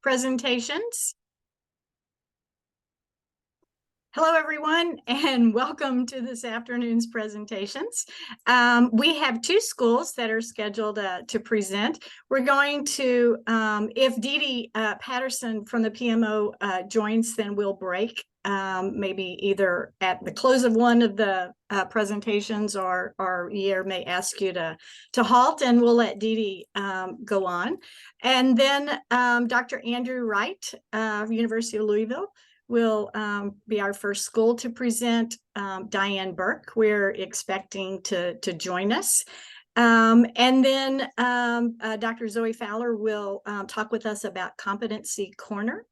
presentations. Hello, everyone, and welcome to this afternoon's presentations. We have two schools that are scheduled to present. We're going to, if Dee Dee Patterson from the PMO joins, then we'll break, maybe either at the close of one of the presentations, or Yair may ask you to halt, and we'll let Dee Dee go on. And then Dr. Andrew Wright of University of Louisville will be our first school to present. Diane Burke, we're expecting to join us. And then Dr. Zoe Fowler will talk with us about Competency Corner.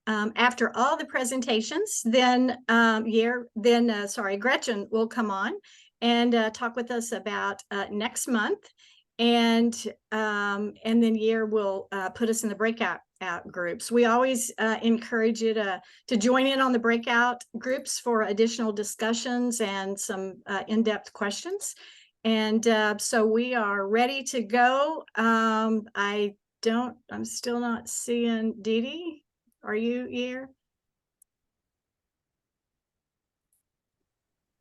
After all the presentations, then Gretchen will come on and talk with us about next month. And then Yair will put us in the breakout groups. We always encourage you to join in on the breakout groups for additional discussions and some in-depth questions. And so we are ready to go. I'm still not seeing Dee Dee. Are you here?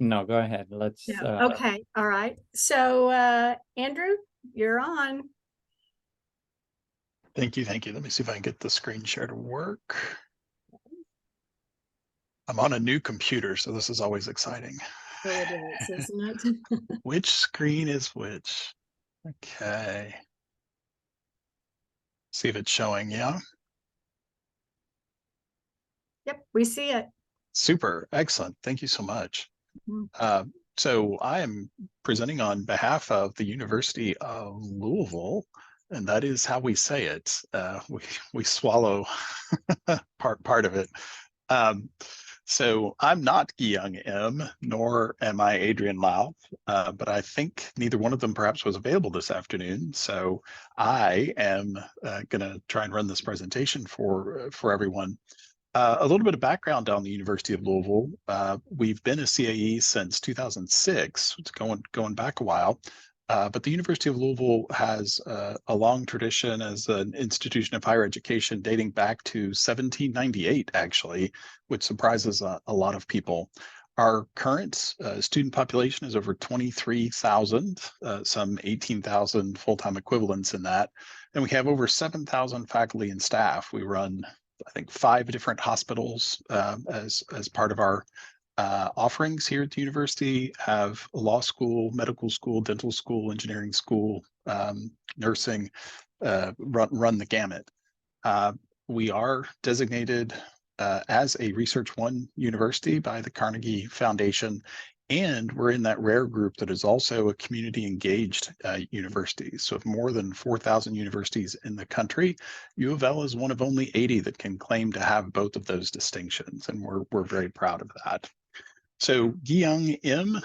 No, go ahead. Let's. Okay. All right. So Andrew, you're on. Thank you. Thank you. Let me see if I can get the screen share to work. I'm on a new computer, so this is always exciting. Oh, it is, isn't it? Which screen is which? Okay. See if it's showing. Yeah. Yep, we see it. Super. Excellent. Thank you so much. Mm-hmm. So I am presenting on behalf of the University of Louisville, and that is how we say it. We swallow part of it. So I'm not Gi-Young M, nor am I Adrian Lau, but I think neither one of them perhaps was available this afternoon. So I am going to try and run this presentation for everyone. A little bit of background on the University of Louisville. We've been a CAE since 2006. It's going back a while. But the University of Louisville has a long tradition as an institution of higher education dating back to 1798, actually, which surprises a lot of people. Our current student population is over 23,000, some 18,000 full-time equivalents in that. And we have over 7,000 faculty and staff. We run, I think, 5 different hospitals as part of our offerings here at the university. Have a law school, medical school, dental school, engineering school, nursing, run the gamut. We are designated as a Research One university by the Carnegie Foundation, and we're in that rare group that is also a community engaged university. So of more than 4,000 universities in the country, U of L is one of only 80 that can claim to have both of those distinctions, and we're very proud of that. So Gi-Young M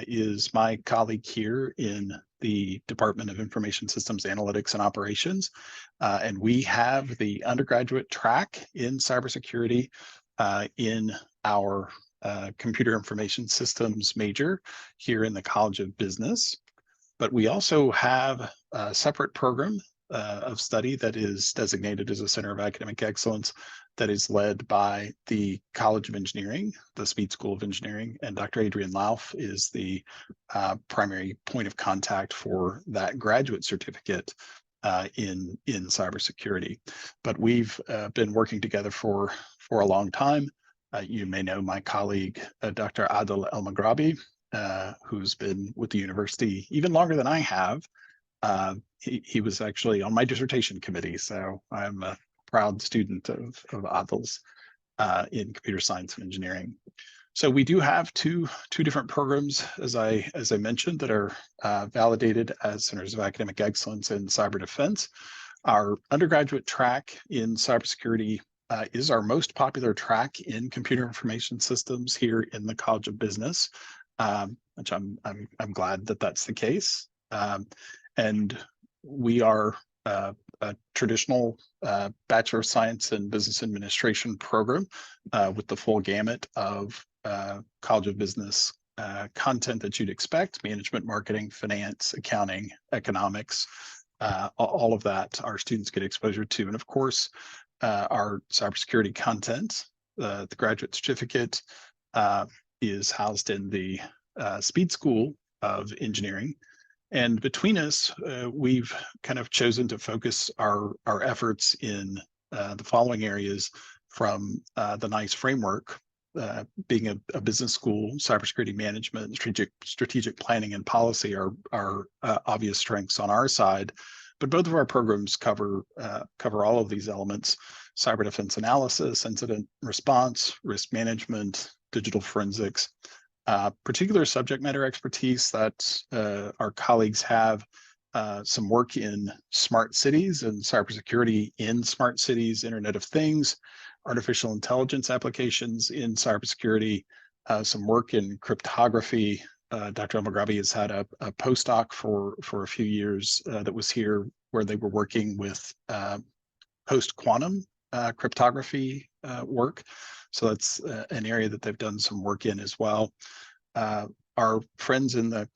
is my colleague here in the Department of Information Systems Analytics and Operations. And we have the undergraduate track in cybersecurity in our computer information systems major here in the College of Business. But we also have a separate program of study that is designated as a Center of Academic Excellence that is led by the College of Engineering, the Speed School of Engineering, and Dr. Adrian Lauf is the primary point of contact for that graduate certificate in cybersecurity. But we've been working together for a long time. You may know my colleague, Dr. Adel El-Maghrabi, who's been with the university even longer than I have. He was actually on my dissertation committee, so I'm a proud student of Adel's in computer science and engineering. So we do have two different programs, as I mentioned, that are validated as Centers of Academic Excellence in Cyber Defense. Our undergraduate track in cybersecurity is our most popular track in computer information systems here in the College of Business, which I'm glad that that's the case. And we are a traditional Bachelor of Science in Business Administration program with the full gamut of College of Business content that you'd expect: management, marketing, finance, accounting, economics, all of that our students get exposure to. And of course, our cybersecurity content. The graduate certificate is housed in the Speed School of Engineering. And between us, we've kind of chosen to focus our efforts in the following areas from the NICE framework, being a business school, cybersecurity management, strategic planning and policy are obvious strengths on our side. But both of our programs cover all of these elements: cyber defense analysis, incident response, risk management, digital forensics. Particular subject matter expertise that our colleagues have some work in smart cities and cybersecurity in smart cities, Internet of Things, artificial intelligence applications in cybersecurity, some work in cryptography. Dr. Elmagrabi has had a postdoc for a few years that was here, where they were working with post-quantum cryptography work. So that's an area that they've done some work in as well. Our friends in the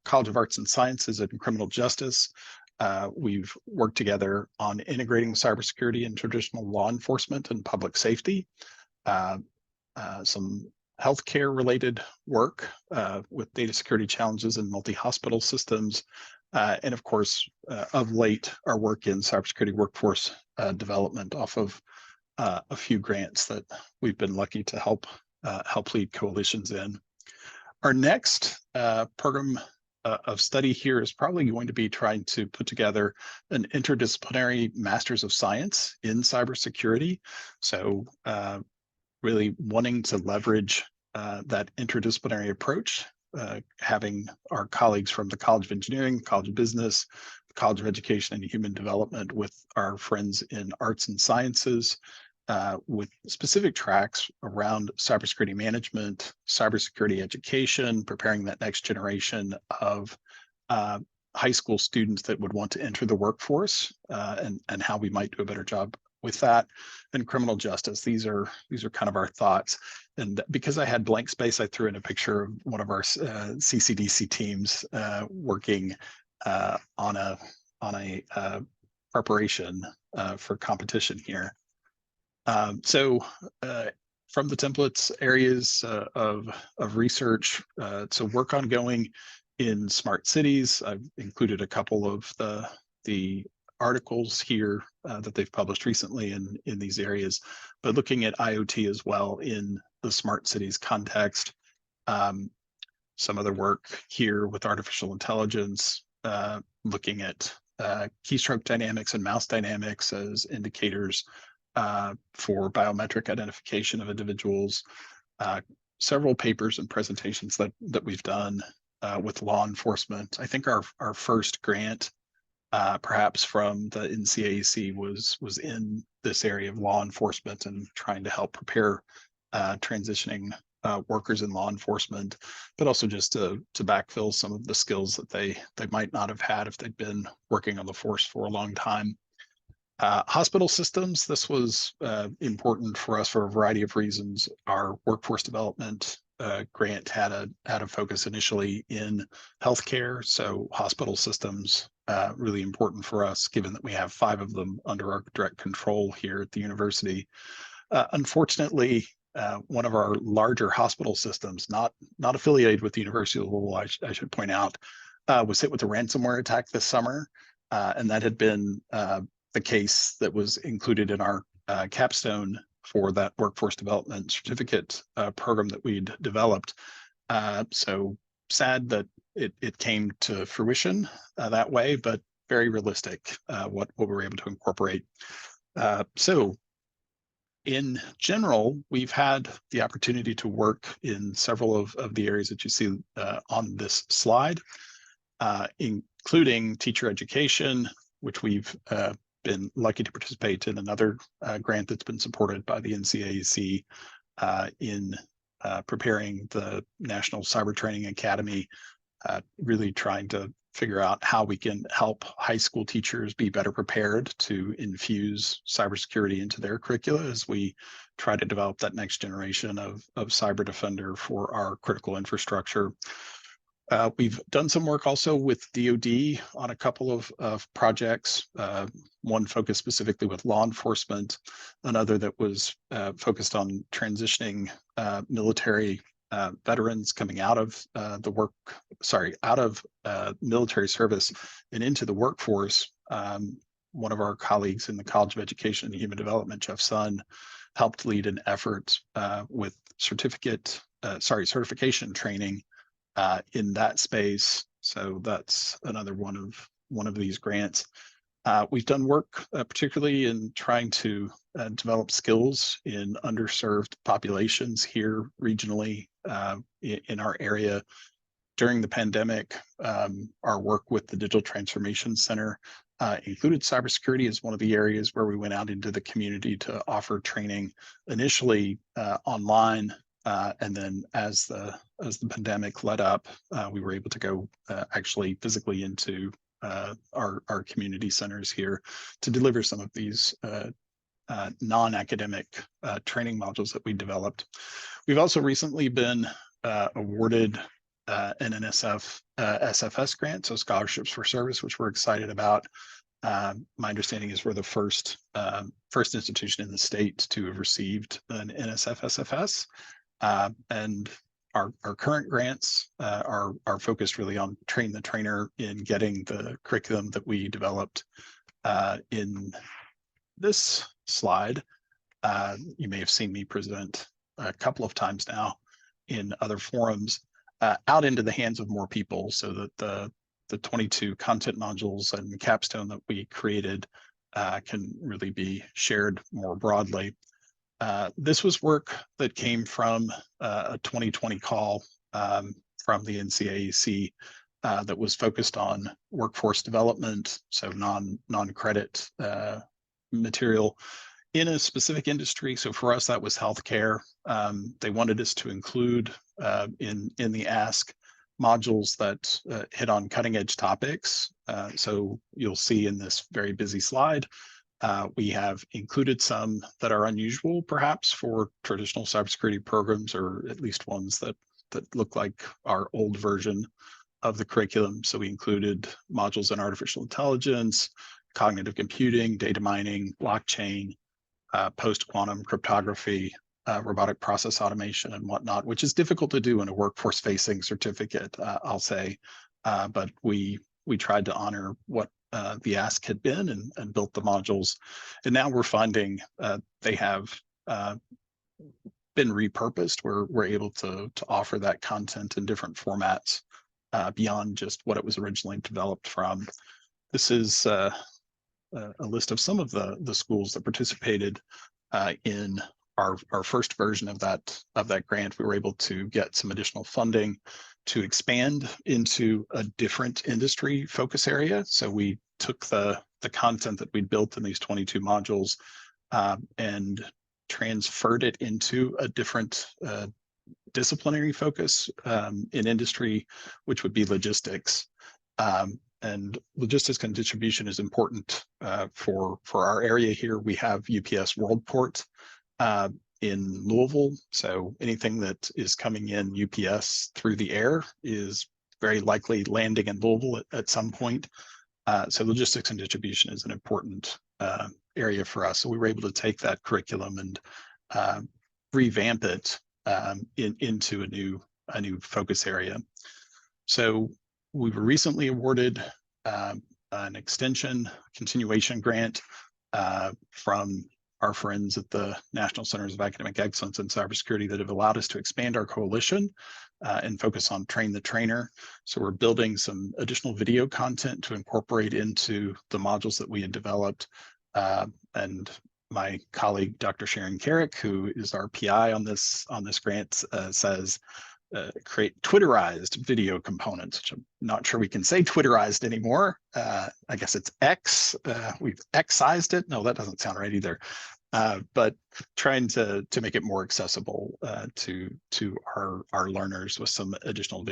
College of Arts and Sciences and Criminal Justice, we've worked together on integrating cybersecurity in traditional law enforcement and public safety. Some healthcare related work with data security challenges in multi-hospital systems. And of course, of late, our work in cybersecurity workforce development off of a few grants that we've been lucky to help lead coalitions in. Our next program of study here is probably going to be trying to put together an interdisciplinary Masters of Science in cybersecurity. So really wanting to leverage that interdisciplinary approach, having our colleagues from the College of Engineering, College of Business, the College of Education and Human Development, with our friends in Arts and Sciences, with specific tracks around cybersecurity management, cybersecurity education, preparing that next generation of high school students that would want to enter the workforce, and how we might do a better job with that, and criminal justice. These are kind of our thoughts. And because I had blank space, I threw in a picture of one of our CCDC teams working on a preparation for competition here. So from the templates areas of research, so work ongoing in smart cities. I've included a couple of the articles here that they've published recently in these areas, but looking at IoT as well in the smart cities context. Some other work here with artificial intelligence, looking at keystroke dynamics and mouse dynamics as indicators for biometric identification of individuals. Several papers and presentations that we've done with law enforcement. I think our first grant, perhaps from the NCAEC, was in this area of law enforcement and trying to help prepare transitioning workers in law enforcement, but also just to backfill some of the skills that they might not have had if they'd been working on the force for a long time. Hospital systems, this was important for us for a variety of reasons. Our workforce development grant had a focus initially in healthcare, so hospital systems really important for us, given that we have 5 of them under our direct control here at the university. Unfortunately, one of our larger hospital systems, not affiliated with the University of Louisville, I should point out, was hit with a ransomware attack this summer, and that had been the case that was included in our capstone for that workforce development certificate program that we'd developed. So sad that it came to fruition that way, but very realistic what we were able to incorporate. So in general, we've had the opportunity to work in several of the areas that you see on this slide, including teacher education, which we've been lucky to participate in another grant that's been supported by the NCAEC in preparing the National Cyber Training Academy, really trying to figure out how we can help high school teachers be better prepared to infuse cybersecurity into their curricula as we try to develop that next generation of cyber defender for our critical infrastructure. We've done some work also with DoD on a couple of projects, one focused specifically with law enforcement, another that was focused on transitioning military veterans coming out of military service and into the workforce. One of our colleagues in the College of Education and Human Development, Jeff Sun, helped lead an effort with certification training in that space. So that's another one of these grants. We've done work particularly in trying to develop skills in underserved populations here regionally in our area. During the pandemic, our work with the Digital Transformation Center included cybersecurity as one of the areas where we went out into the community to offer training, initially online, and then as the pandemic let up, we were able to go actually physically into our community centers here to deliver some of these non-academic training modules that we developed. We've also recently been awarded an NSF SFS grant, so scholarships for service, which we're excited about. My understanding is we're the first institution in the state to have received an NSF SFS. And our current grants are focused really on train the trainer in getting the curriculum that we developed in this slide. You may have seen me present a couple of times now in other forums out into the hands of more people, so that the 22 content modules and the capstone that we created can really be shared more broadly. This was work that came from a 2020 call from the NCAEC that was focused on workforce development, so non-credit material in a specific industry. So for us, that was healthcare. They wanted us to include in the ask modules that hit on cutting edge topics. So you'll see in this very busy slide, we have included some that are unusual, perhaps, for traditional cybersecurity programs, or at least ones that look like our old version of the curriculum. So we included modules in artificial intelligence, cognitive computing, data mining, blockchain, post-quantum cryptography, robotic process automation, and whatnot, which is difficult to do in a workforce-facing certificate, I'll say. But we tried to honor what the ask had been and built the modules. And now we're finding they have been repurposed. We're able to offer that content in different formats beyond just what it was originally developed from. This is a list of some of the schools that participated in our first version of that grant. We were able to get some additional funding to expand into a different industry focus area. So we took the content that we built in these 22 modules and transferred it into a different disciplinary focus in industry, which would be logistics. And logistics and distribution is important for our area here. We have UPS Worldport in Louisville. So anything that is coming in UPS through the air is very likely landing in Louisville at some point. So logistics and distribution is an important area for us. So we were able to take that curriculum and revamp it into a new focus area. So we were recently awarded an extension continuation grant from our friends at the National Centers of Academic Excellence in Cybersecurity that have allowed us to expand our coalition and focus on train the trainer. So we're building some additional video content to incorporate into the modules that we had developed. And my colleague, Dr. Sharon Carrick, who is our PI on this grant, says, create Twitterized video components, which I'm not sure we can say Twitterized anymore. I guess it's X. We've Xized it. No, that doesn't sound right either. But trying to make it more accessible to our learners with some additional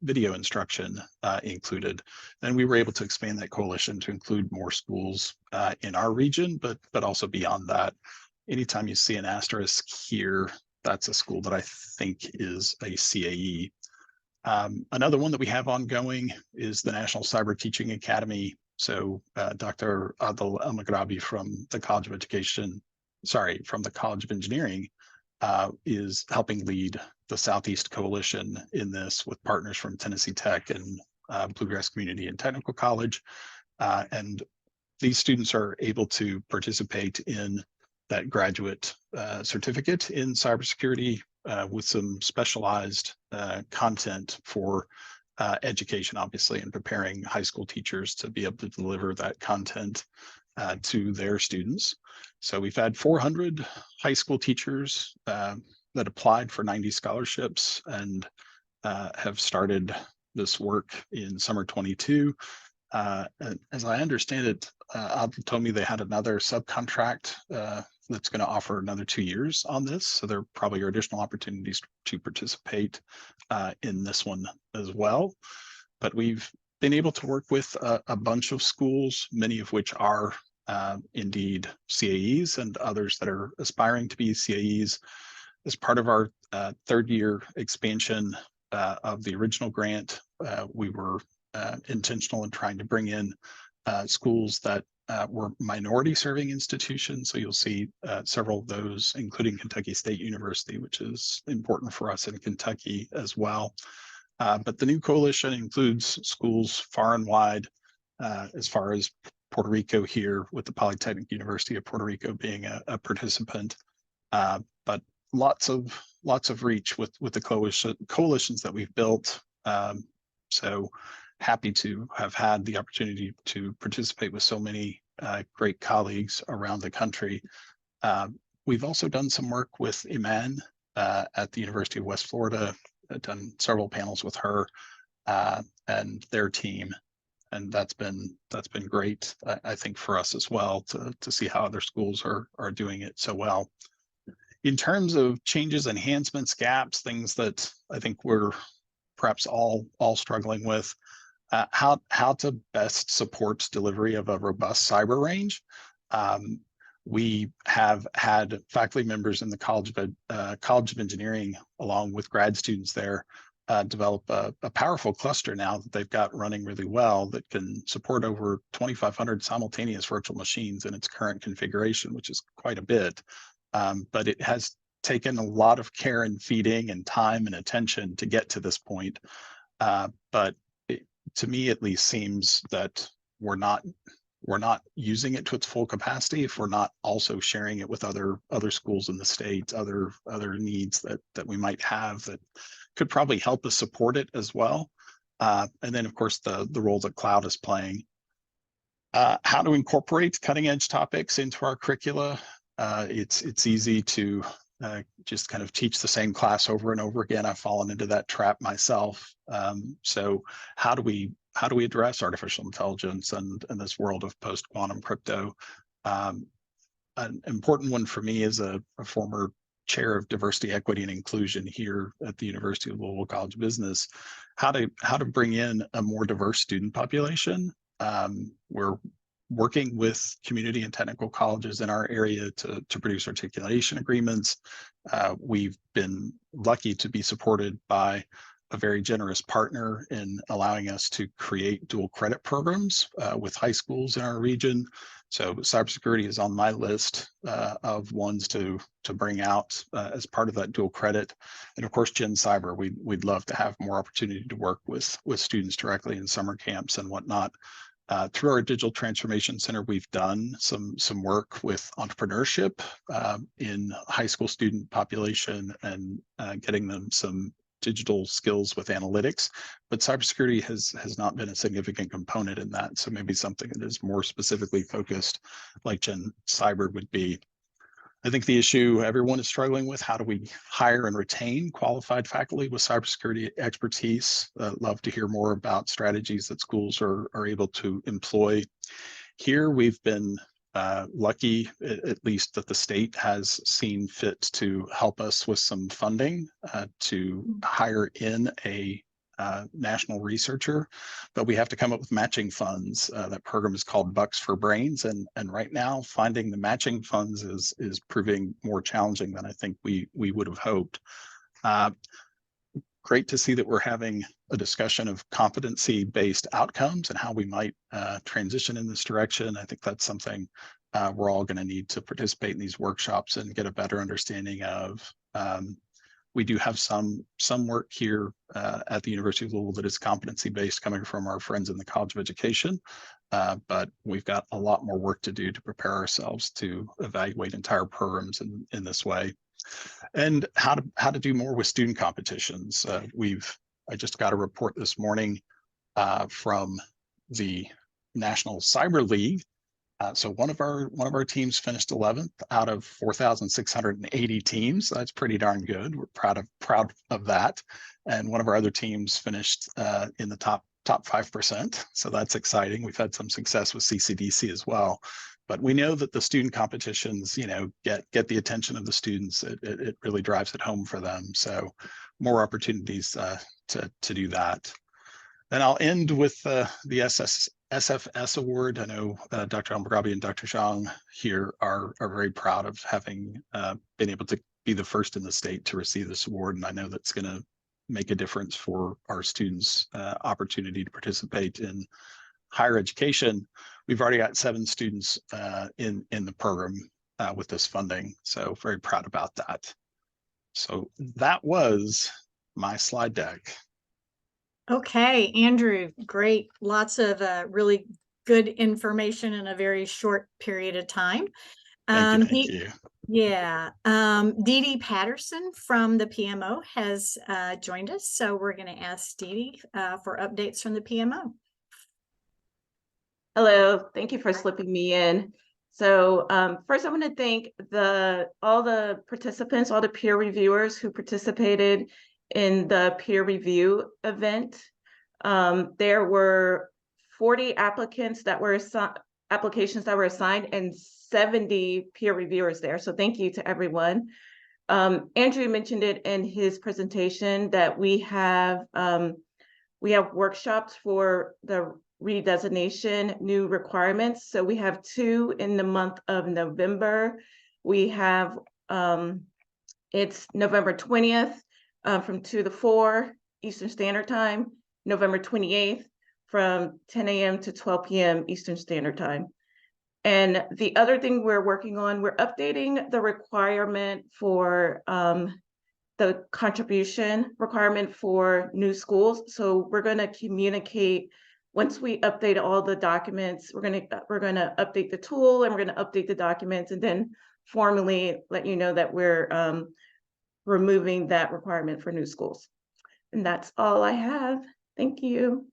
video instruction included. And we were able to expand that coalition to include more schools in our region, but also beyond that. Anytime you see an asterisk here, that's a school that I think is a CAE. Another one that we have ongoing is the National Cyber Teaching Academy. So Dr. Adil El-Maghrabi from the College of Engineering is helping lead the Southeast Coalition in this with partners from Tennessee Tech and Bluegrass Community and Technical College. And these students are able to participate in that graduate certificate in cybersecurity with some specialized content for education, obviously, and preparing high school teachers to be able to deliver that content to their students. So we've had 400 high school teachers that applied for 90 scholarships and have started this work in summer 22. As I understand it, Adil told me they had another subcontract that's going to offer another 2 years on this. So there probably are additional opportunities to participate in this one as well. But we've been able to work with a bunch of schools, many of which are indeed CAEs and others that are aspiring to be CAEs. As part of our third year expansion of the original grant, we were intentional in trying to bring in schools that were minority serving institutions. So you'll see several of those, including Kentucky State University, which is important for us in Kentucky as well. But the new coalition includes schools far and wide, as far as Puerto Rico here, with the Polytechnic University of Puerto Rico being a participant. But lots of reach with the coalitions that we've built. So happy to have had the opportunity to participate with so many great colleagues around the country. We've also done some work with Iman at the University of West Florida. I've done several panels with her and their team, and that's been great. I think for us as well to see how other schools are doing it so well. In terms of changes, enhancements, gaps, things that I think we're perhaps all struggling with, how to best support delivery of a robust cyber range. We have had faculty members in the College of Engineering, along with grad students there, develop a powerful cluster now that they've got running really well that can support over 2,500 simultaneous virtual machines in its current configuration, which is quite a bit. But it has taken a lot of care and feeding and time and attention to get to this point. But to me, at least, seems that we're not using it to its full capacity if we're not also sharing it with other schools in the state, other needs that we might have that could probably help us support it as well. And then, of course, the role that cloud is playing. How to incorporate cutting edge topics into our curricula. It's easy to just kind of teach the same class over and over again. I've fallen into that trap myself. So how do we address artificial intelligence and this world of post-quantum crypto? An important one for me is a former chair of diversity, equity, and inclusion here at the University of Louisville College of Business. How to bring in a more diverse student population. We're working with community and technical colleges in our area to produce articulation agreements. We've been lucky to be supported by a very generous partner in allowing us to create dual credit programs with high schools in our region. So cybersecurity is on my list of ones to bring out as part of that dual credit. And of course, Gen Cyber, we'd love to have more opportunity to work with students directly in summer camps and whatnot. Through our Digital Transformation Center, we've done some work with entrepreneurship in high school student population and getting them some digital skills with analytics, but cybersecurity has not been a significant component in that. So maybe something that is more specifically focused like Gen Cyber would be. I think the issue everyone is struggling with, how do we hire and retain qualified faculty with cybersecurity expertise? Love to hear more about strategies that schools are able to employ. Here we've been lucky, at least, that the state has seen fit to help us with some funding to hire in a national researcher, but we have to come up with matching funds. That program is called Bucks for Brains, and right now finding the matching funds is proving more challenging than I think we would have hoped. Great to see that we're having a discussion of competency-based outcomes and how we might transition in this direction. I think that's something we're all going to need to participate in these workshops and get a better understanding of. We do have some work here at the University of Louisville that is competency-based, coming from our friends in the College of Education, but we've got a lot more work to do to prepare ourselves to evaluate entire programs in this way. And how to do more with student competitions. I just got a report this morning from the National Cyber League. So one of our teams finished 11th out of 4,680 teams. That's pretty darn good. We're proud of that. And one of our other teams finished in the top 5%. So that's exciting. We've had some success with CCDC as well. But we know that the student competitions, get the attention of the students. It really drives it home for them. So more opportunities to do that. Then I'll end with the SFS award. I know Dr. Almgrabi and Dr. Zhang here are very proud of having been able to be the first in the state to receive this award. And I know that's going to make a difference for our students' opportunity to participate in higher education. We've already got 7 students in the program with this funding. So very proud about that. So that was my slide deck. Okay, Andrew, great. Lots of really good information in a very short period of time. Thank you. Yeah, Dee Dee Patterson from the PMO has joined us. So we're going to ask Dee Dee for updates from the PMO. Hello, thank you for slipping me in. So first I want to thank all the participants, all the peer reviewers who participated in the peer review event. There were 40 applications that were assigned and 70 peer reviewers there. So thank you to everyone. Andrew mentioned it in his presentation that we have workshops for the redesignation new requirements. So we have 2 in the month of November. We have it's November 20th from 2 to 4 Eastern Standard Time, November 28th from 10 a.m. to 12 p.m. Eastern Standard Time. And the other thing we're working on, we're updating the requirement for the contribution requirement for new schools. So we're going to communicate once we update all the documents. We're going to update the tool, and we're going to update the documents, and then formally let you know that we're removing that requirement for new schools. And that's all I have. Thank you.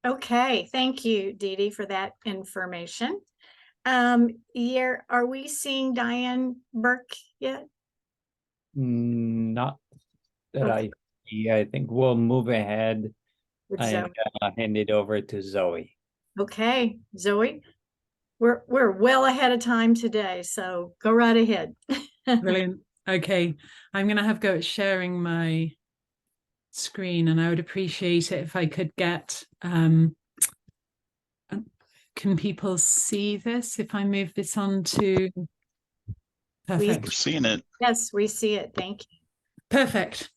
Okay, thank you, Dee Dee, for that information. Are we seeing Diane Burke yet? Not that Okay. I see. I think we'll move ahead With and hand it over to Zoe. Okay, Zoe, we're well ahead of time today, so go right ahead. Brilliant. Okay, I'm going to have a go at sharing my screen, and I would appreciate it if I could get can people see this if I move this on to perfect? We're seeing it. Yes, we see it. Thank you. Perfect.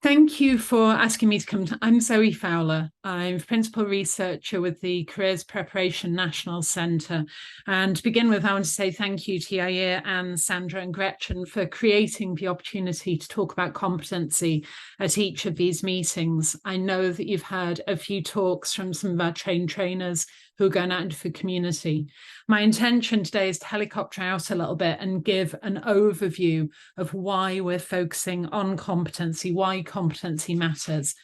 Thank you for asking me to come. I'm Zoe Fowler. I'm Principal Researcher with the Careers Preparation National Centre. And to begin with, I want to say thank you to Yair and Sandra and Gretchen for creating the opportunity to talk about competency at each of these meetings. I know that you've had a few talks from some of our trained trainers who are going out into the community. My intention today is to helicopter out a little bit and give an overview of why we're focusing on competency, why competency matters.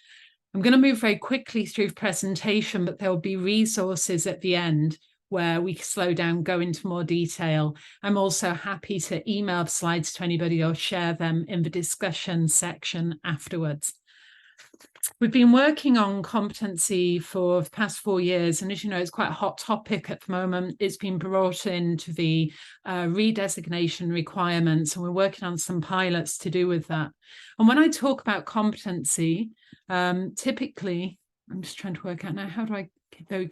I'm going to move very quickly through the presentation, but there will be resources at the end where we can slow down, go into more detail. I'm also happy to email the slides to anybody or share them in the discussion section afterwards. We've been working on competency for the past 4 years, and as you know, it's quite a hot topic at the moment. It's been brought into the redesignation requirements, and we're working on some pilots to do with that. And when I talk about competency, typically, I'm just trying to work out now, how do I go?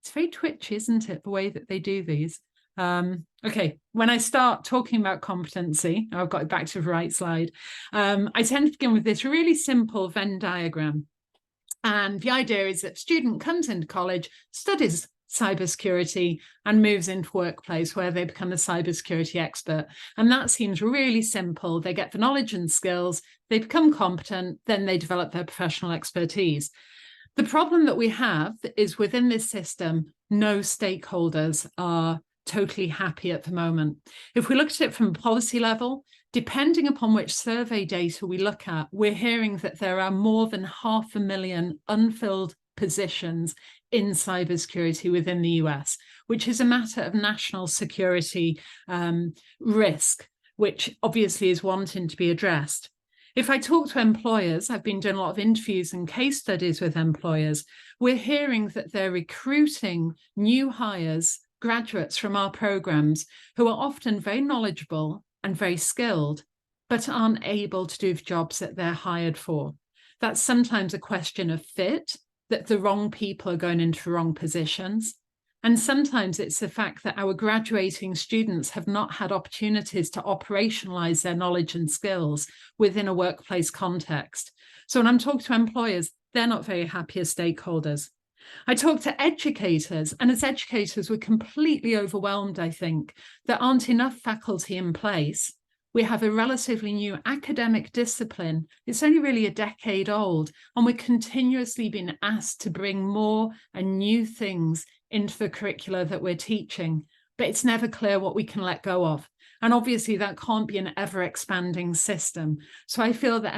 It's very twitchy, isn't it, the way that they do these? Okay, when I start talking about competency, I've got it back to the right slide. I tend to begin with this really simple Venn diagram. And the idea is that a student comes into college, studies cybersecurity, and moves into workplace where they become a cybersecurity expert. And that seems really simple. They get the knowledge and skills, they become competent, then they develop their professional expertise. The problem that we have is within this system, no stakeholders are totally happy at the moment. If we look at it from a policy level, depending upon which survey data we look at, we're hearing that there are more than 500,000 unfilled positions in cybersecurity within the US, which is a matter of national security risk, which obviously is wanting to be addressed. If I talk to employers, I've been doing a lot of interviews and case studies with employers, we're hearing that they're recruiting new hires, graduates from our programs, who are often very knowledgeable and very skilled, but aren't able to do the jobs that they're hired for. That's sometimes a question of fit, that the wrong people are going into the wrong positions. And sometimes it's the fact that our graduating students have not had opportunities to operationalize their knowledge and skills within a workplace context. So when I'm talking to employers, they're not very happy as stakeholders. I talk to educators, and as educators, we're completely overwhelmed, I think. There aren't enough faculty in place. We have a relatively new academic discipline. It's only really a decade old, and we're continuously being asked to bring more and new things into the curricula that we're teaching, but it's never clear what we can let go of. And obviously that can't be an ever-expanding system. So I feel that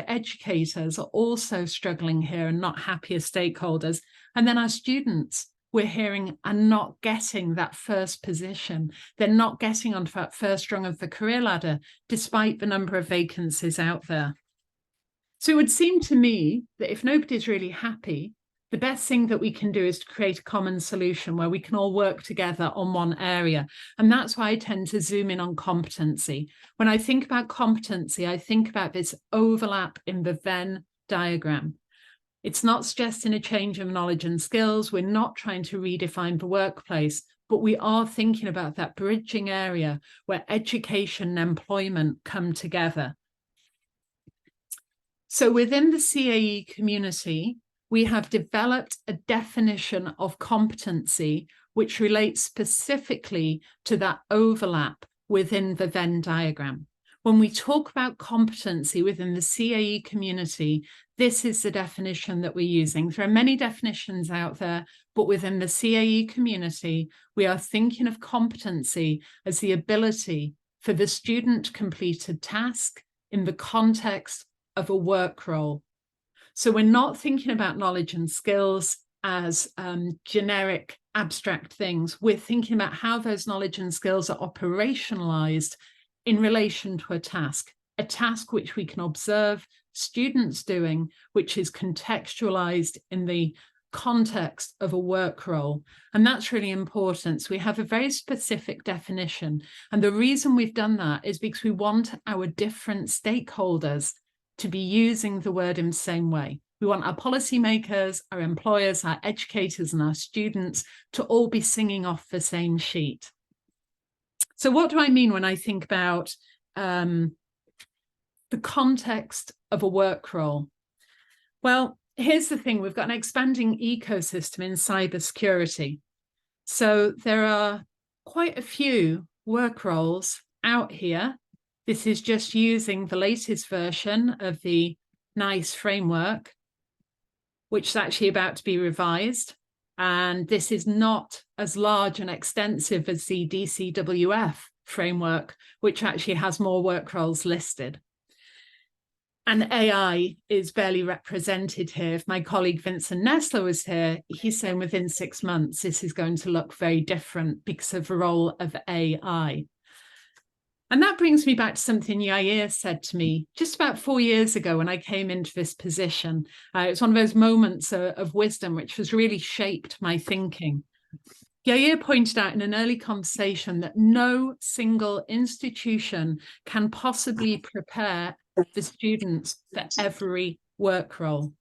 educators are also struggling here and not happy as stakeholders. And then our students, we're hearing, are not getting that first position. They're not getting onto that first rung of the career ladder, despite the number of vacancies out there. So it would seem to me that if nobody's really happy, the best thing that we can do is to create a common solution where we can all work together on one area. And that's why I tend to zoom in on competency. When I think about competency, I think about this overlap in the Venn diagram. It's not suggesting a change of knowledge and skills. We're not trying to redefine the workplace, but we are thinking about that bridging area where education and employment come together. So within the CAE community, we have developed a definition of competency which relates specifically to that overlap within the Venn diagram. When we talk about competency within the CAE community, this is the definition that we're using. There are many definitions out there, but within the CAE community, we are thinking of competency as the ability for the student to complete a task in the context of a work role. So we're not thinking about knowledge and skills as generic, abstract things. We're thinking about how those knowledge and skills are operationalized in relation to a task which we can observe students doing, which is contextualized in the context of a work role. And that's really important. So we have a very specific definition. And the reason we've done that is because we want our different stakeholders to be using the word in the same way. We want our policymakers, our employers, our educators, and our students to all be singing off the same sheet. So what do I mean when I think about the context of a work role? Well, here's the thing. We've got an expanding ecosystem in cybersecurity. So there are quite a few work roles out here. This is just using the latest version of the NICE framework, which is actually about to be revised. And this is not as large and extensive as the DCWF framework, which actually has more work roles listed. And AI is barely represented here. If my colleague Vincent Nestler was here, he's saying within 6 months, this is going to look very different because of the role of AI. And that brings me back to something Yair said to me just about 4 years ago when I came into this position. It was one of those moments of wisdom which has really shaped my thinking. Yair pointed out in an early conversation that no single institution can possibly prepare the students for every work role.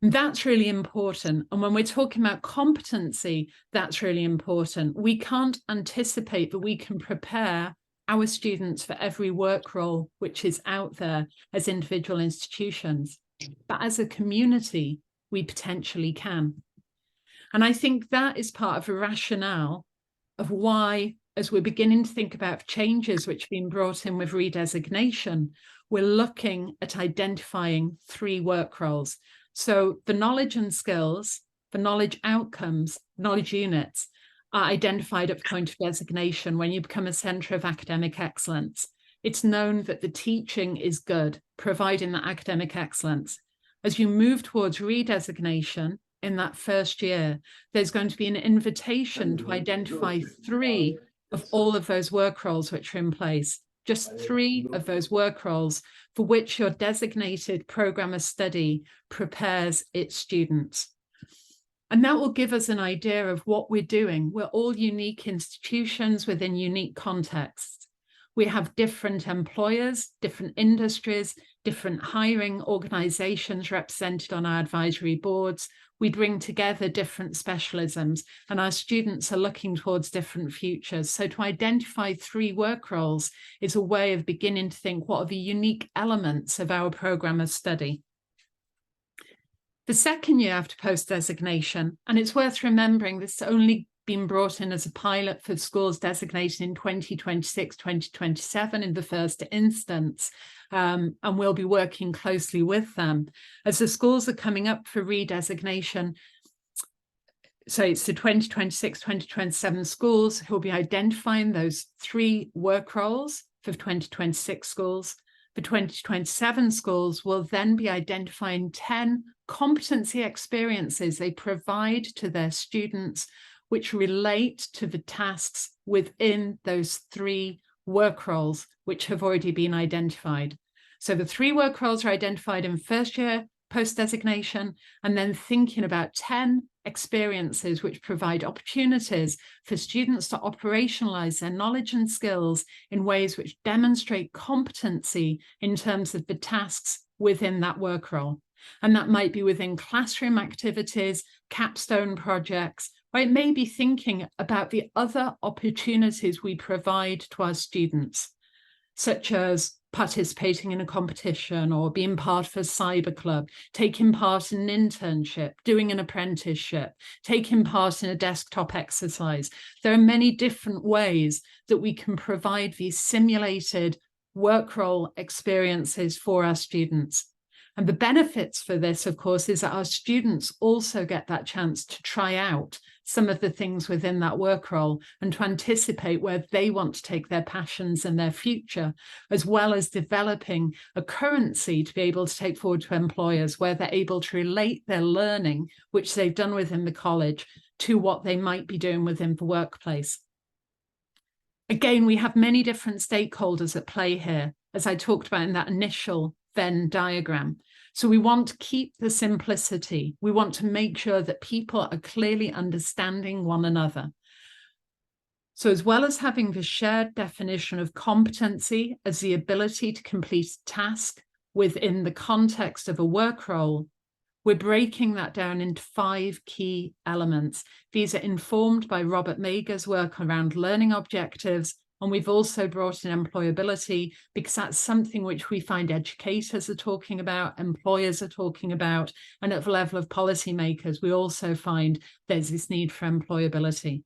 That's really important. And when we're talking about competency, that's really important. We can't anticipate that we can prepare our students for every work role which is out there as individual institutions. But as a community, we potentially can. And I think that is part of the rationale of why, as we're beginning to think about changes which have been brought in with redesignation, we're looking at identifying 3 work roles. So the knowledge and skills, the knowledge outcomes, knowledge units are identified at the point of designation when you become a centre of academic excellence. It's known that the teaching is good, providing that academic excellence. As you move towards redesignation in that first year, there's going to be an invitation to identify 3 of all of those work roles which are in place. Just 3 of those work roles for which your designated programme of study prepares its students. And that will give us an idea of what we're doing. We're all unique institutions within unique contexts. We have different employers, different industries, different hiring organisations represented on our advisory boards. We bring together different specialisms, and our students are looking towards different futures. So to identify 3 work roles is a way of beginning to think, what are the unique elements of our programme of study? The second year after post-designation, and it's worth remembering this has only been brought in as a pilot for schools designated in 2026, 2027 in the first instance, and we'll be working closely with them. As the schools are coming up for redesignation, so it's the 2026, 2027 schools who'll be identifying those 3 work roles for 2026 schools. The 2027 schools will then be identifying 10 competency experiences they provide to their students which relate to the tasks within those 3 work roles which have already been identified. So the 3 work roles are identified in first year post-designation, and then thinking about 10 experiences which provide opportunities for students to operationalize their knowledge and skills in ways which demonstrate competency in terms of the tasks within that work role. And that might be within classroom activities, capstone projects, or it may be thinking about the other opportunities we provide to our students, such as participating in a competition or being part of a cyber club, taking part in an internship, doing an apprenticeship, taking part in a desktop exercise. There are many different ways that we can provide these simulated work role experiences for our students. And the benefits for this, of course, is that our students also get that chance to try out some of the things within that work role and to anticipate where they want to take their passions and their future, as well as developing a currency to be able to take forward to employers where they're able to relate their learning, which they've done within the college, to what they might be doing within the workplace. Again, we have many different stakeholders at play here, as I talked about in that initial Venn diagram. So we want to keep the simplicity. We want to make sure that people are clearly understanding one another. So as well as having the shared definition of competency as the ability to complete a task within the context of a work role, we're breaking that down into 5 key elements. These are informed by Robert Mager's work around learning objectives, and we've also brought in employability because that's something which we find educators are talking about, employers are talking about, and at the level of policymakers, we also find there's this need for employability.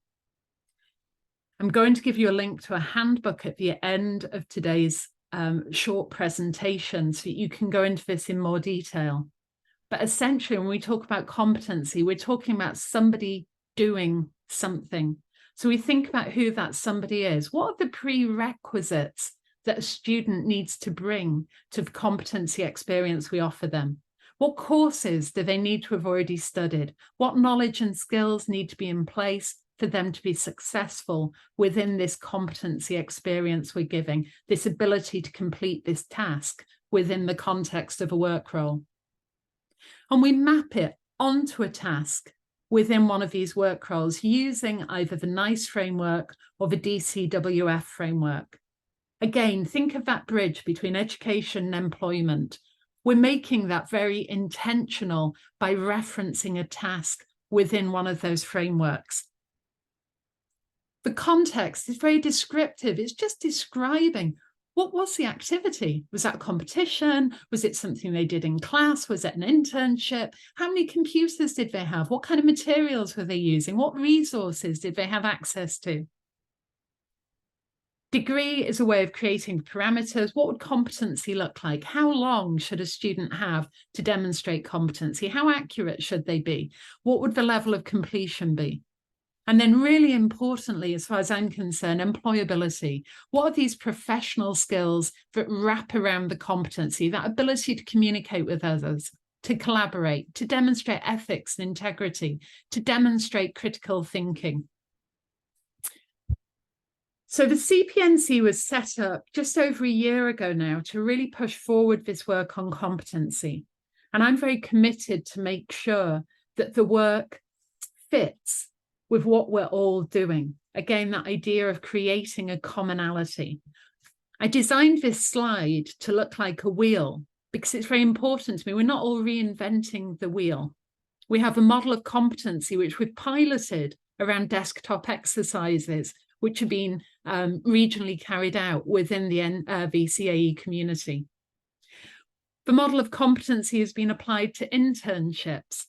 I'm going to give you a link to a handbook at the end of today's short presentation so that you can go into this in more detail. But essentially, when we talk about competency, we're talking about somebody doing something. So we think about who that somebody is. What are the prerequisites that a student needs to bring to the competency experience we offer them? What courses do they need to have already studied? What knowledge and skills need to be in place for them to be successful within this competency experience we're giving, this ability to complete this task within the context of a work role? And we map it onto a task within one of these work roles using either the NICE framework or the DCWF framework. Again, think of that bridge between education and employment. we're making that very intentional by referencing a task within one of those frameworks. The context is very descriptive. It's just describing what was the activity. Was that a competition? Was it something they did in class? Was it an internship? How many computers did they have? What kind of materials were they using? What resources did they have access to? Degree is a way of creating parameters. What would competency look like? How long should a student have to demonstrate competency? How accurate should they be? What would the level of completion be? And then really importantly, as far as I'm concerned, employability. What are these professional skills that wrap around the competency, that ability to communicate with others, to collaborate, to demonstrate ethics and integrity, to demonstrate critical thinking? So the CPNC was set up just over a year ago now to really push forward this work on competency. And I'm very committed to make sure that the work fits with what we're all doing. Again, that idea of creating a commonality. I designed this slide to look like a wheel because it's very important to me. We're not all reinventing the wheel. We have a model of competency which we've piloted around desktop exercises, which have been regionally carried out within the CAE community. The model of competency has been applied to internships.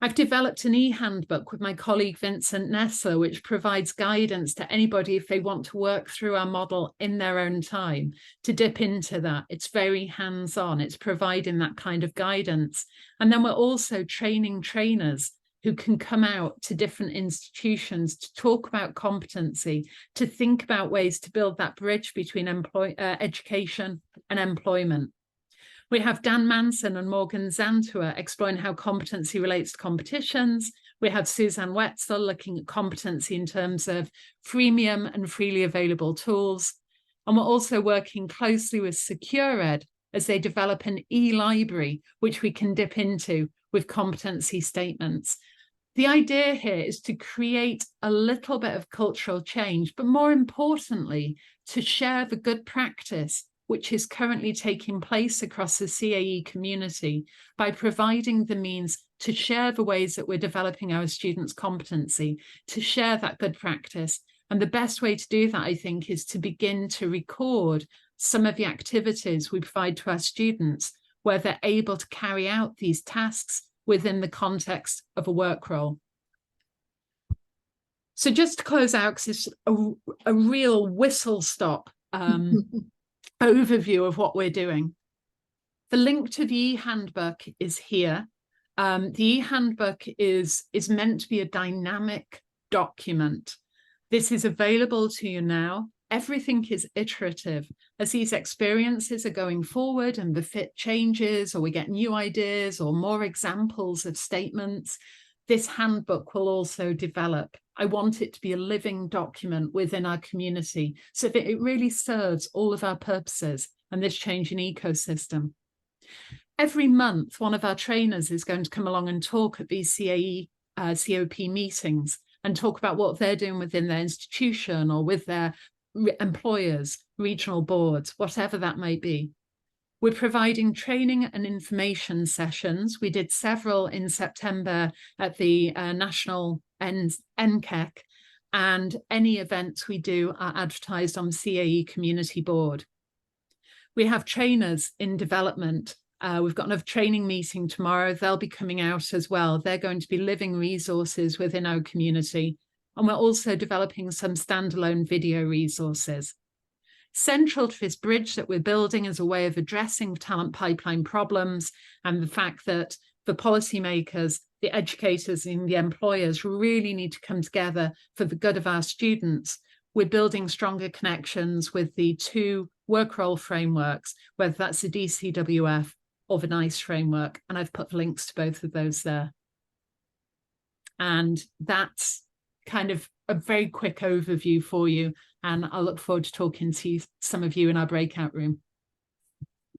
I've developed an e-handbook with my colleague Vincent Nessler, which provides guidance to anybody if they want to work through our model in their own time, to dip into that. It's very hands-on. It's providing that kind of guidance. And then we're also training trainers who can come out to different institutions to talk about competency, to think about ways to build that bridge between education and employment. We have Dan Manson and Morgan Zantua exploring how competency relates to competitions. We have Suzanne Wetzel looking at competency in terms of freemium and freely available tools. And we're also working closely with SecureEd as they develop an e-library, which we can dip into with competency statements. The idea here is to create a little bit of cultural change, but more importantly, to share the good practice which is currently taking place across the CAE community by providing the means to share the ways that we're developing our students' competency, to share that good practice. And the best way to do that, I think, is to begin to record some of the activities we provide to our students where they're able to carry out these tasks within the context of a work role. So just to close out, because it's a real whistle-stop overview of what we're doing. The link to the e-handbook is here. The e-handbook is meant to be a dynamic document. This is available to you now. Everything is iterative. As these experiences are going forward and the fit changes, or we get new ideas or more examples of statements, this handbook will also develop. I want it to be a living document within our community so that it really serves all of our purposes and this changing ecosystem. Every month, one of our trainers is going to come along and talk at these CAE COP meetings and talk about what they're doing within their institution or with their employers, regional boards, whatever that may be. We're providing training and information sessions. We did several in September at the National NCEC, and any events we do are advertised on CAE Community Board. We have trainers in development. We've got another training meeting tomorrow. They'll be coming out as well. They're going to be living resources within our community. And we're also developing some standalone video resources. Central to this bridge that we're building as a way of addressing talent pipeline problems and the fact that the policymakers, the educators and the employers really need to come together for the good of our students. We're building stronger connections with the two work role frameworks, whether that's the DCWF or the NICE framework. And I've put the links to both of those there. And that's kind of a very quick overview for you. And I look forward to talking to some of you in our breakout room.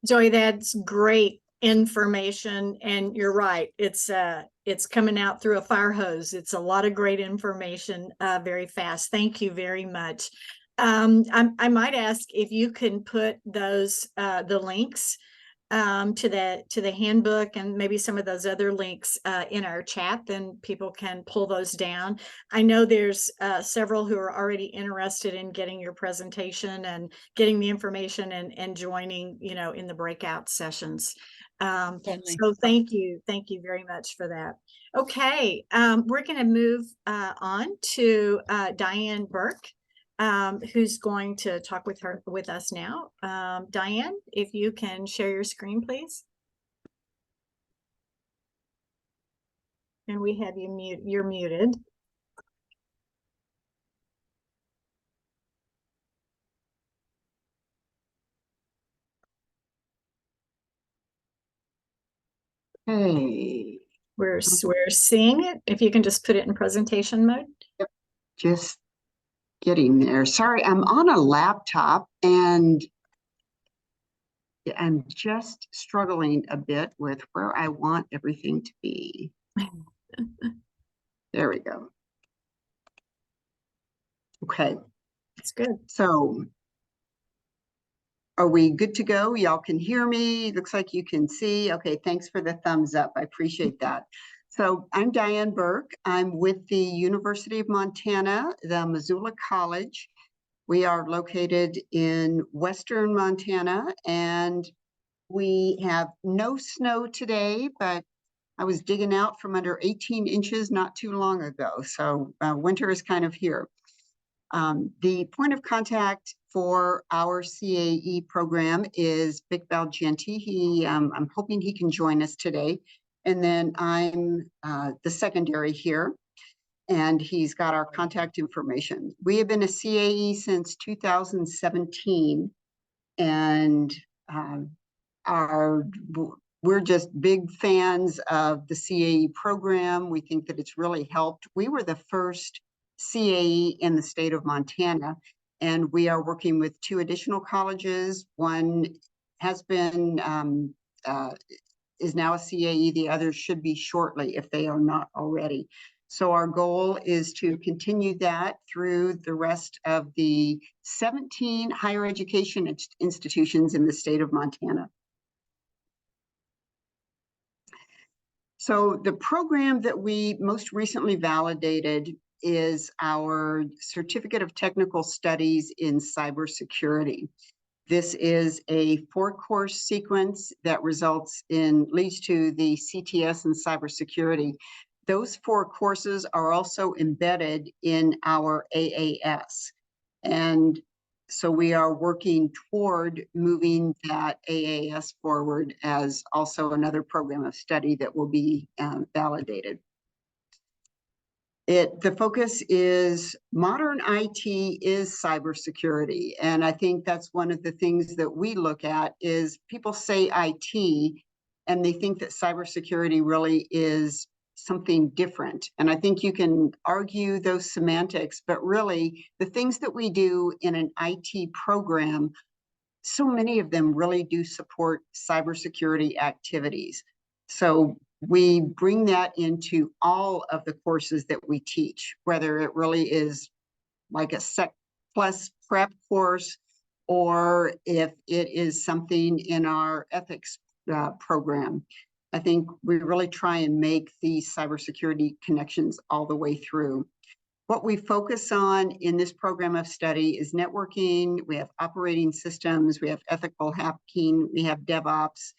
Zoe, that's great information. And you're right. It's coming out through a fire hose. It's a lot of great information very fast. Thank you very much. I might ask if you can put those the links to the handbook and maybe some of those other links in our chat, then people can pull those down. I know there's several who are already interested in getting your presentation and getting the information and joining, in the breakout sessions. Certainly. So thank you very much for that. Okay, we're going to move on to Diane Burke, who's going to talk with us now. Diane, if you can share your screen, please. And we have you you're muted. Hey, We're seeing it. If you can just put it in presentation mode. just getting there. Sorry, I'm on a laptop and I'm just struggling a bit with where I want everything to be. There we go. Okay, That's good. so are we good to go? Y'all can hear me. Looks like you can see. Okay, thanks for the thumbs up. I appreciate that. So I'm Diane Burke. I'm with the University of Montana, the Missoula College. We are located in Western Montana, and we have no snow today, but I was digging out from under 18 inches not too long ago. So winter is kind of here. The point of contact for our CAE program is Vic Valgenti. I'm hoping he can join us today. And then I'm the secondary here, and he's got our contact information. We have been a CAE since 2017, and we're just big fans of the CAE program. We think that it's really helped. We were the first CAE in the state of Montana, and we are working with 2 additional colleges. One has been, is now a CAE. The other should be shortly if they are not already. So our goal is to continue that through the rest of the 17 higher education institutions in the state of Montana. So the program that we most recently validated is our Certificate of Technical Studies in Cybersecurity. This is a 4-course sequence that leads to the CTS in cybersecurity. Those 4 courses are also embedded in our AAS. And so we are working toward moving that AAS forward as also another program of study that will be validated. The focus is modern IT is cybersecurity. And I think that's one of the things that we look at is people say IT and they think that cybersecurity really is something different. And I think you can argue those semantics, but really the things that we do in an IT program, so many of them really do support cybersecurity activities. So we bring that into all of the courses that we teach, whether it really is like a Sec Plus prep course, or if it is something in our ethics program. I think we really try and make these cybersecurity connections all the way through. What we focus on in this program of study is networking. We have operating systems, we have ethical hacking, we have DevOps,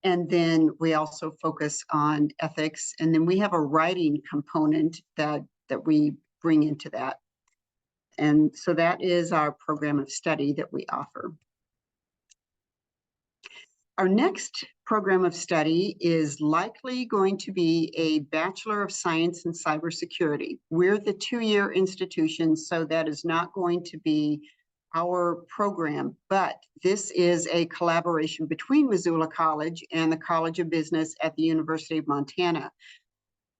and then we also focus on ethics. And then we have a writing component that we bring into that. And so that is our program of study that we offer. Our next program of study is likely going to be a Bachelor of Science in Cybersecurity. We're the 2-year institution, so that is not going to be our program, but this is a collaboration between Missoula College and the College of Business at the University of Montana.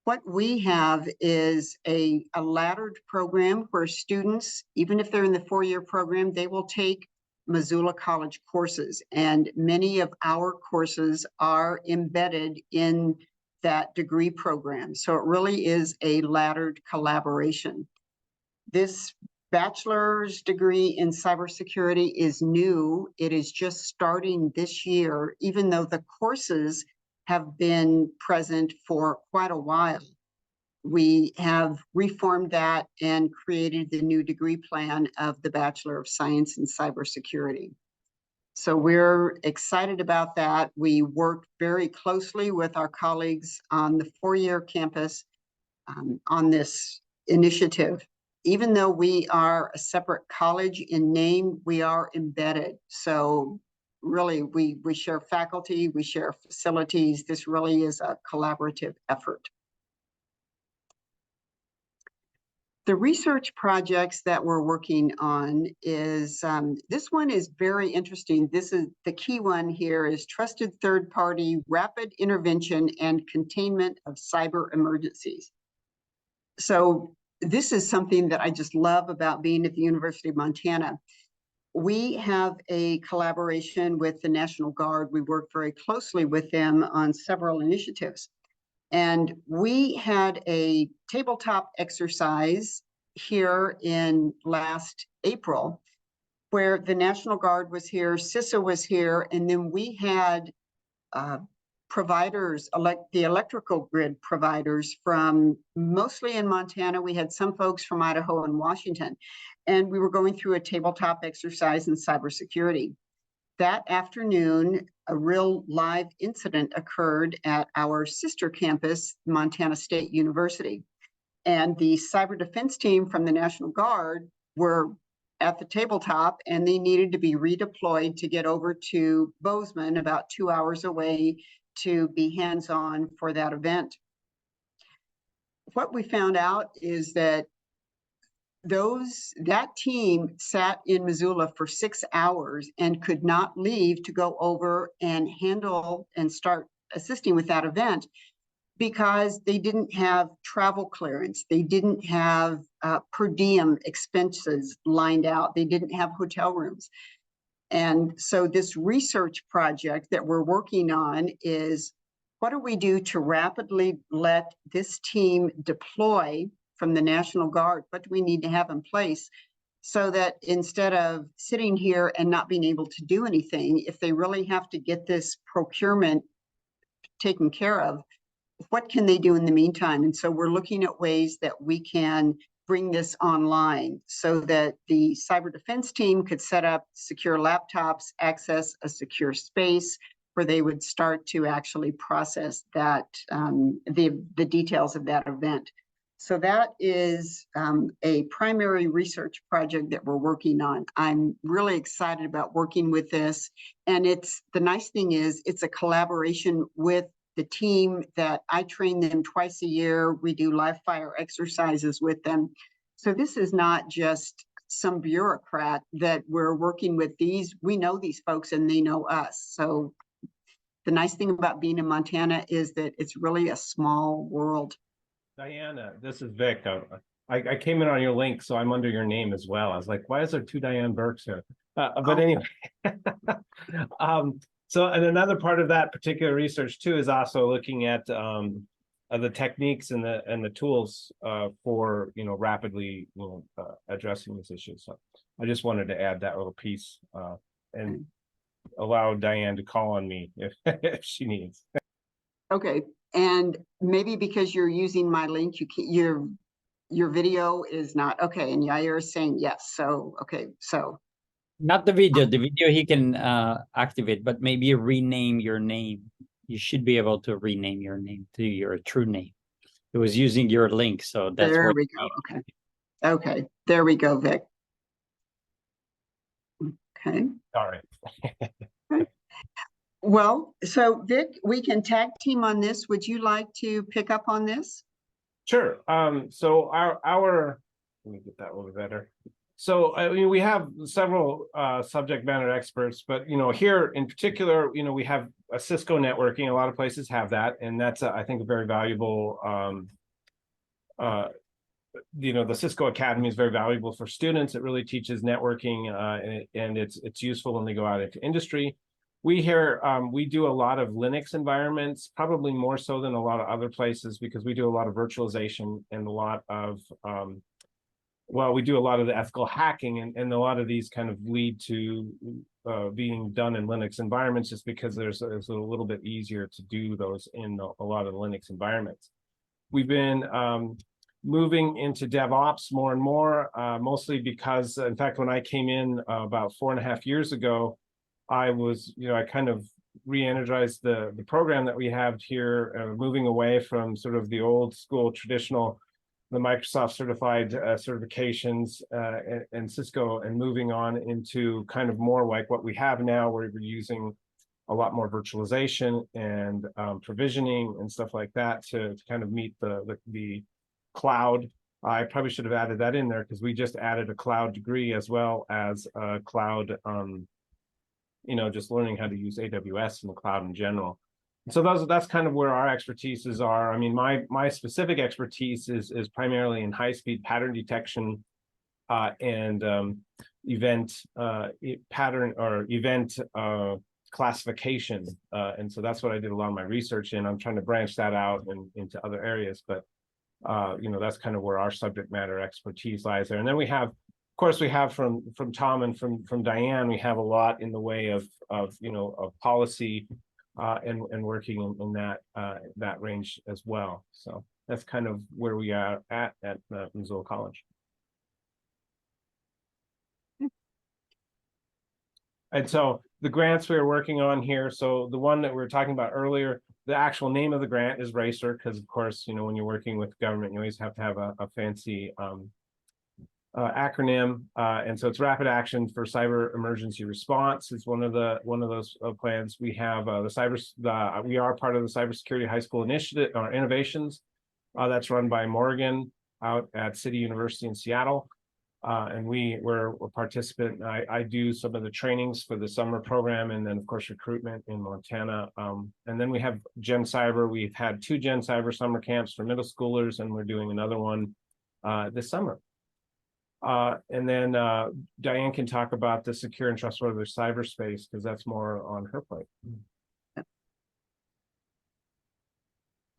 What we have is a laddered program where students, even if they're in the 4-year program, they will take Missoula College courses, and many of our courses are embedded in that degree program. So it really is a laddered collaboration. This bachelor's degree in cybersecurity is new. It is just starting this year, even though the courses have been present for quite a while. We have reformed that and created the new degree plan of the Bachelor of Science in Cybersecurity. So we're excited about that. We worked very closely with our colleagues on the four-year campus on this initiative. Even though we are a separate college in name, we are embedded. So really, we share faculty, we share facilities. This really is a collaborative effort. The research projects that we're working on is, this one is very interesting. This is the key one here is trusted third party rapid intervention and containment of cyber emergencies. So this is something that I just love about being at the University of Montana. We have a collaboration with the National Guard. We work very closely with them on several initiatives. And we had a tabletop exercise here in last April, where the National Guard was here, CISA was here, and then we had providers, the electrical grid providers from mostly in Montana. We had some folks from Idaho and Washington, and we were going through a tabletop exercise in cybersecurity. That afternoon, a real live incident occurred at our sister campus, Montana State University. And the cyber defense team from the National Guard were at the tabletop, and they needed to be redeployed to get over to Bozeman, about 2 hours away, to be hands-on for that event. What we found out is that that team sat in Missoula for 6 hours and could not leave to go over and handle and start assisting with that event because they didn't have travel clearance. They didn't have per diem expenses lined out. They didn't have hotel rooms. And so this research project that we're working on is, what do we do to rapidly let this team deploy from the National Guard? What do we need to have in place so that instead of sitting here and not being able to do anything, if they really have to get this procurement taken care of, what can they do in the meantime? And so we're looking at ways that we can bring this online so that the cyber defense team could set up secure laptops, access a secure space where they would start to actually process that, the details of that event. So that is a primary research project that we're working on. I'm really excited about working with this. And the nice thing is it's a collaboration with the team that I train them twice a year. We do live fire exercises with them. So this is not just some bureaucrat that we're working with. We know these folks and they know us. So the nice thing about being in Montana is that it's really a small world. Diana, this is Vic. I came in on your link, so I'm under your name as well. I was like, why is there two Diane Burks here? But anyway, so and another part of that particular research too is also looking at the techniques and the tools for rapidly addressing this issue. So I just wanted to add that little piece and allow Diane to call on me if she needs. Okay, and maybe because you're using my link, your video is not okay, and Yair is saying yes. So okay, so not the video. The video he can activate, but maybe rename your name. You should be able to rename your name to your true name. It was using your link, so that's there we go. Okay, okay, there we go, Vic. Okay. All right. Okay. Well, so Vic, we can tag team on this. Would you like to pick up on this? Sure. So our let me get that a little better. So I mean, we have several subject matter experts, but here in particular, we have a Cisco networking. A lot of places have that, and that's I think a very valuable. The Cisco Academy is very valuable for students. It really teaches networking, and it's useful when they go out into industry. We do a lot of Linux environments, probably more so than a lot of other places, because we do a lot of virtualization and a lot of well, we do a lot of the ethical hacking, and a lot of these kind of lead to being done in Linux environments, just because it's a little bit easier to do those in a lot of the Linux environments. We've been moving into DevOps more and more, mostly because, in fact, when I came in about 4.5 years ago, I was, I kind of re-energized the program that we have here, moving away from sort of the old school traditional, the Microsoft certified certifications and Cisco, and moving on into kind of more like what we have now, where we're using a lot more virtualization and provisioning and stuff like that to kind of meet the cloud. I probably should have added that in there, because we just added a cloud degree as well as a cloud, just learning how to use AWS in the cloud in general. So that's kind of where our expertises are. I mean, my specific expertise is primarily in high-speed pattern detection and event pattern or event classification. And so that's what I did a lot of my research in. I'm trying to branch that out into other areas, but that's kind of where our subject matter expertise lies there. And then we have, of course, we have from Tom and from Diane, we have a lot in the way of policy and working in that range as well. So that's kind of where we are at Missoula College. And so the grants we are working on here, so the one that we were talking about earlier, the actual name of the grant is RACER, because of course, when you're working with government, you always have to have a fancy acronym. And so it's Rapid Action for Cyber Emergency Response is one of those plans. We have we are part of the Cybersecurity High School Initiative or Innovations. That's run by Morgan out at City University in Seattle. And we're a participant. I do some of the trainings for the summer program, and then of course recruitment in Montana. And then we have Gen Cyber. We've had 2 Gen Cyber summer camps for middle schoolers, and we're doing another one this summer. And then Diane can talk about the secure and trustworthy cyberspace, because that's more on her plate.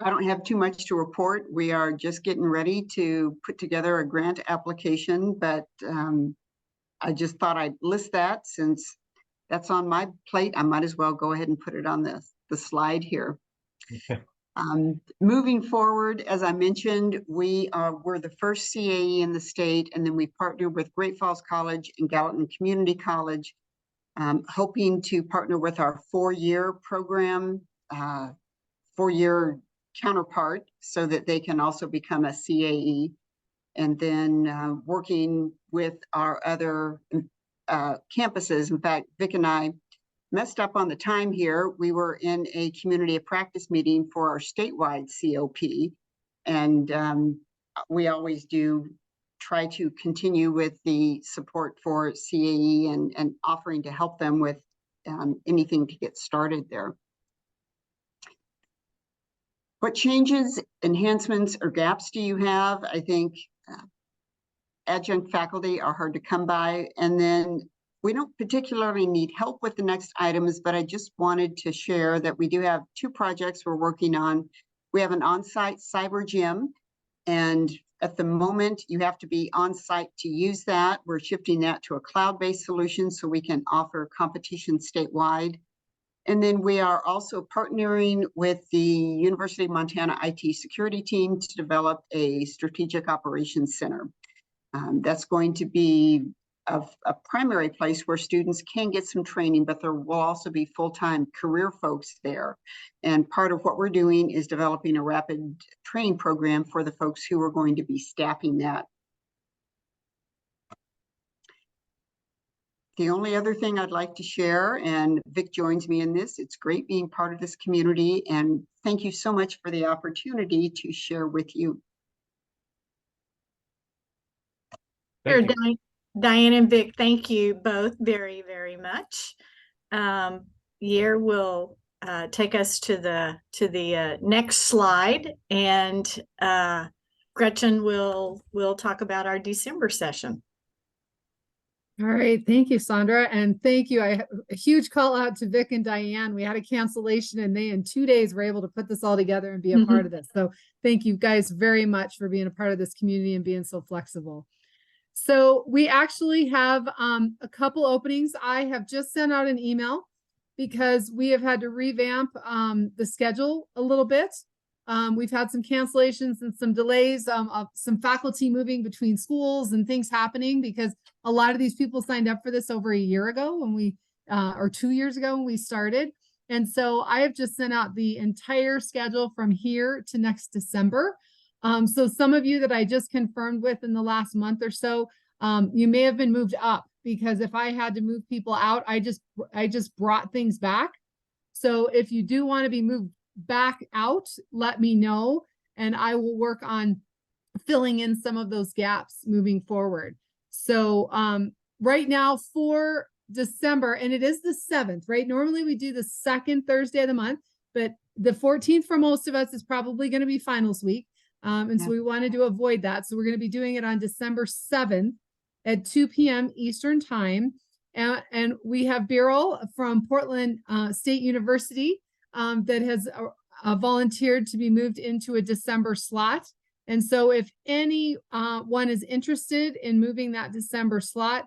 I don't have too much to report. We are just getting ready to put together a grant application, but I just thought I'd list that since that's on my plate. I might as well go ahead and put it on the slide here. Moving forward, as I mentioned, we're the first CAE in the state, and then we partnered with Great Falls College and Gallatin Community College, hoping to partner with our 4-year program, 4-year counterpart, so that they can also become a CAE, and then working with our other campuses. In fact, Vic and I messed up on the time here. We were in a community of practice meeting for our statewide COP, and we always do try to continue with the support for CAE and offering to help them with anything to get started there. What changes, enhancements, or gaps do you have? I think adjunct faculty are hard to come by, and then we don't particularly need help with the next items, but I just wanted to share that we do have 2 projects we're working on. We have an on-site cyber gym, and at the moment you have to be on-site to use that. We're shifting that to a cloud-based solution so we can offer competition statewide. And then we are also partnering with the University of Montana IT security team to develop a strategic operations center. That's going to be a primary place where students can get some training, but there will also be full-time career folks there. And part of what we're doing is developing a rapid training program for the folks who are going to be staffing that. The only other thing I'd like to share, and Vic joins me in this, it's great being part of this community, and thank you so much for the opportunity to share with you. Sure, Diane and Vic, thank you both very, very much. Yair will take us to the next slide, and Gretchen will talk about our December session. All right, thank you, Sandra, and thank you. I have a huge call out to Vic and Diane. We had a cancellation, and they in 2 days were able to put this all together and be a part of this. So thank you guys very much for being a part of this community and being so flexible. So we actually have a couple openings. I have just sent out an email because we have had to revamp the schedule a little bit. We've had some cancellations and some delays, of some faculty moving between schools and things happening because a lot of these people signed up for this over a year ago when we, or 2 years ago when we started. And so I have just sent out the entire schedule from here to next December. So some of you that I just confirmed with in the last month or so, you may have been moved up because if I had to move people out, I just brought things back. So if you do want to be moved back out, let me know and I will work on filling in some of those gaps moving forward. So right now for December, and it is the 7th, right? Normally we do the second Thursday of the month, but the 14th for most of us is probably going to be finals week. And so we wanted to avoid that. So we're going to be doing it on December 7th at 2 p.m. Eastern time. And we have Beryl from Portland State University that has volunteered to be moved into a December slot. And so if anyone is interested in moving that December slot,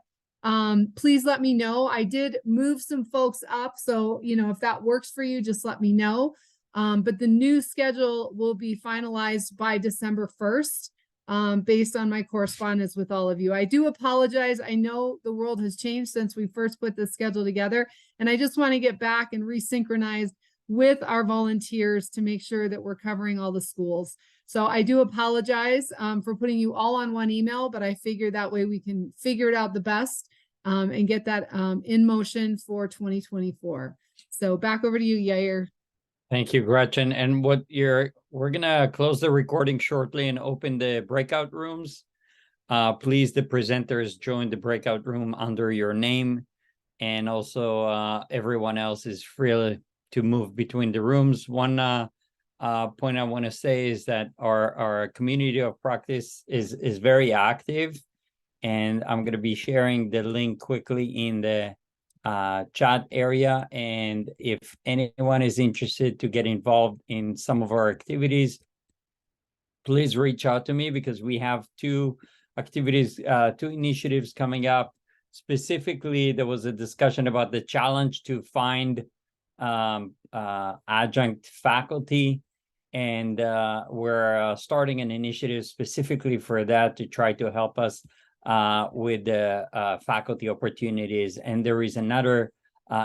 please let me know. I did move some folks up. So, you know, if that works for you, just let me know. But the new schedule will be finalized by December 1st, based on my correspondence with all of you. I do apologize. I know the world has changed since we first put the schedule together, and I just want to get back and resynchronize with our volunteers to make sure that we're covering all the schools. So I do apologize for putting you all on one email, but I figured that way we can figure it out the best and get that in motion for 2024. So back over to you, Yair. Thank you, Gretchen. And we're gonna close the recording shortly and open the breakout rooms. Please, the presenters join the breakout room under your name, and also everyone else is free to move between the rooms. One point I want to say is that our community of practice is very active, and I'm going to be sharing the link quickly in the chat area. And if anyone is interested to get involved in some of our activities, please reach out to me because we have two activities, two initiatives coming up. Specifically, there was a discussion about the challenge to find adjunct faculty, and we're starting an initiative specifically for that to try to help us with the faculty opportunities. And there is another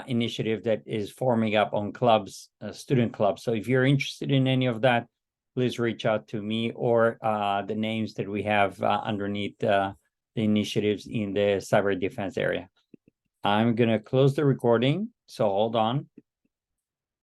initiative that is forming up on clubs, student clubs. So if you're interested in any of that, please reach out to me or the names that we have underneath the initiatives in the cyber defense area. I'm going to close the recording, so hold on.